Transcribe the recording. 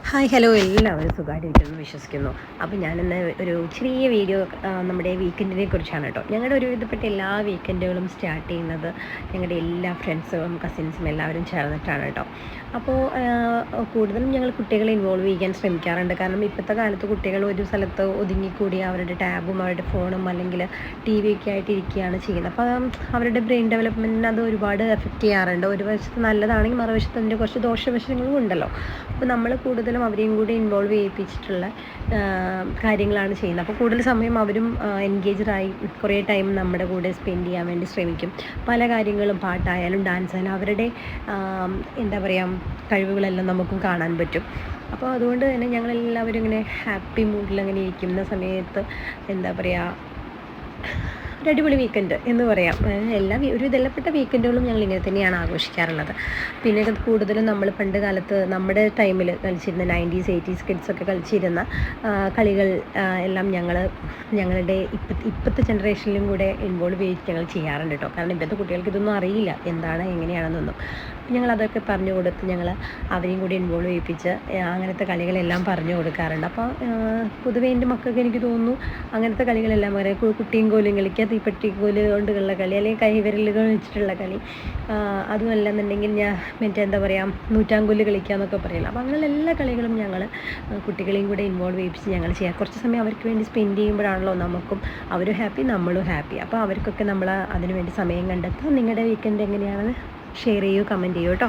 Hi hello എല്ലാവരും സുഖമായിട്ടിരിക്കുന്നു വിശ്വസിക്കുന്നു. അപ്പോൾ ഞാനിന്ന് ഒരു ചെറിയ വീഡിയോ നമ്മുടെ വീക്കെൻഡിനെ കുറിച്ചാണ് കേട്ടോ. ഞങ്ങളുടെ ഒരുവിധപ്പെട്ട എല്ലാ വീക്കെൻഡുകളും സ്റ്റാർട്ട് ചെയ്യുന്നത് ഞങ്ങളുടെ എല്ലാ ഫ്രണ്ട്സും കസിൻസും എല്ലാവരും ചേർന്നിട്ടാണ് കേട്ടോ. അപ്പോൾ കൂടുതലും ഞങ്ങൾ കുട്ടികളെ ഇൻവോൾവ് ചെയ്യാൻ ശ്രമിക്കാറുണ്ട്. കാരണം ഇപ്പോഴത്തെ കാലത്ത് കുട്ടികൾ ഒരു സ്ഥലത്ത് ഒതുങ്ങിക്കൂടി അവരുടെ ടാബും അവരുടെ ഫോണും അല്ലെങ്കിൽ ടി വി ഒക്കെ ആയിട്ട് ഇരിക്കുകയാണ് ചെയ്യുന്നത്. അപ്പോൾ അവരുടെ ബ്രെയിൻ ഡെവലപ്മെൻറ്റിന് അത് ഒരുപാട് എഫക്റ്റ് ചെയ്യാറുണ്ട്. ഒരു വശത്ത് നല്ലതാണെങ്കിൽ മറുവശത്ത് അതിൻ്റെ കുറച്ച് ദോഷവശങ്ങളും ഉണ്ടല്ലോ. അപ്പോൾ നമ്മൾ കൂടുതലും അവരെയും കൂടി ഇൻവോൾവ് ചെയ്യിപ്പിച്ചിട്ടുള്ള കാര്യങ്ങളാണ് ചെയ്യുന്നത്. അപ്പോൾ കൂടുതൽ സമയം അവരും എൻഗേജ്ഡായി കുറേ ടൈം നമ്മുടെ കൂടെ സ്പെൻഡ് ചെയ്യാൻ വേണ്ടി ശ്രമിക്കും. പല കാര്യങ്ങളും പാട്ടായാലും ഡാൻസായാലും അവരുടെ എന്താ പറയുക കഴിവുകളെല്ലാം നമുക്കും കാണാൻ പറ്റും. അപ്പോൾ അതുകൊണ്ട് തന്നെ ഞങ്ങളെല്ലാവരും ഇങ്ങനെ ഹാപ്പി മൂഡിൽ അങ്ങനെ ഇരിക്കുന്ന സമയത്ത് എന്താ പറയുക ഒരു അടിപൊളി വീക്കെൻഡ് എന്ന് പറയാം. ഒരു വിധപ്പെട്ട വീക്കെൻഡുകളും ഞങ്ങൾ ഇങ്ങനെ തന്നെയാണ് ആഘോഷിക്കാറുള്ളത്. പിന്നെ കൂടുതലും നമ്മൾ പണ്ട് കാലത്ത് നമ്മുടെ ടൈമിൽ കളിച്ചിരുന്ന 90s 80s കിഡ്സൊക്കെ കളിച്ചിരുന്ന കളികൾ എല്ലാം ഞങ്ങളുടെ ഇപ്പോഴത്തെ ജനറേഷനിലും കൂടെ ഇൻവോൾവ് ചെയ്ത് ഞങ്ങൾ ചെയ്യാറുണ്ട് കേട്ടോ. കാരണം ഇപ്പോഴത്തെ കുട്ടികൾക്ക് ഇതൊന്നും അറിയില്ല എന്താണ് എങ്ങനെയാണെന്നൊന്നും. ഞങ്ങളതൊക്കെ പറഞ്ഞു കൊടുത്ത് ഞങ്ങൾ അവരെയും കൂടി ഇൻവോൾവ് ചെയ്യിപ്പിച്ച് അങ്ങനത്തെ കളികളെല്ലാം പറഞ്ഞു കൊടുക്കാറുണ്ട്. അപ്പോൾ പൊതുവേ എൻ്റെ മക്കൾക്ക് എനിക്ക് തോന്നുന്നു അങ്ങനത്തെ കളികളെല്ലാം പറയാം. കുട്ടിയും കോലും കളിക്കുക, തീപ്പെട്ടിക്കോല് കൊണ്ടുള്ള കളി, അല്ലെങ്കിൽ കൈവിരലുകൾ വെച്ചിട്ടുള്ള കളി, അതുമല്ല എന്നുണ്ടെങ്കിൽ എന്താ പറയുക നൂറ്റാങ്കൊല്ല് കളിക്കുക എന്നൊക്കെ പറയില്ല. അപ്പോൾ അങ്ങനെയുള്ള എല്ലാ കളികളും ഞങ്ങൾ കുട്ടികളെയും കൂടെ ഇൻവോൾവ് ചെയ്യിപ്പിച്ച് ഞങ്ങൾ ചെയ്യാം. കുറച്ച് സമയം അവർക്ക് വേണ്ടി സ്പെൻഡ് ചെയ്യുമ്പോഴാണല്ലോ നമുക്കും അവരും ഹാപ്പി നമ്മളും ഹാപ്പി. അപ്പോൾ അവർക്കൊക്കെ നമ്മൾ അതിനു വേണ്ടി സമയം കണ്ടെത്താം. നിങ്ങളുടെ വീക്കെൻഡ് എങ്ങനെയാണെന്ന് ഷെയർ ചെയ്യൂ, കമൻറ്റ് ചെയ്യൂ കേട്ടോ.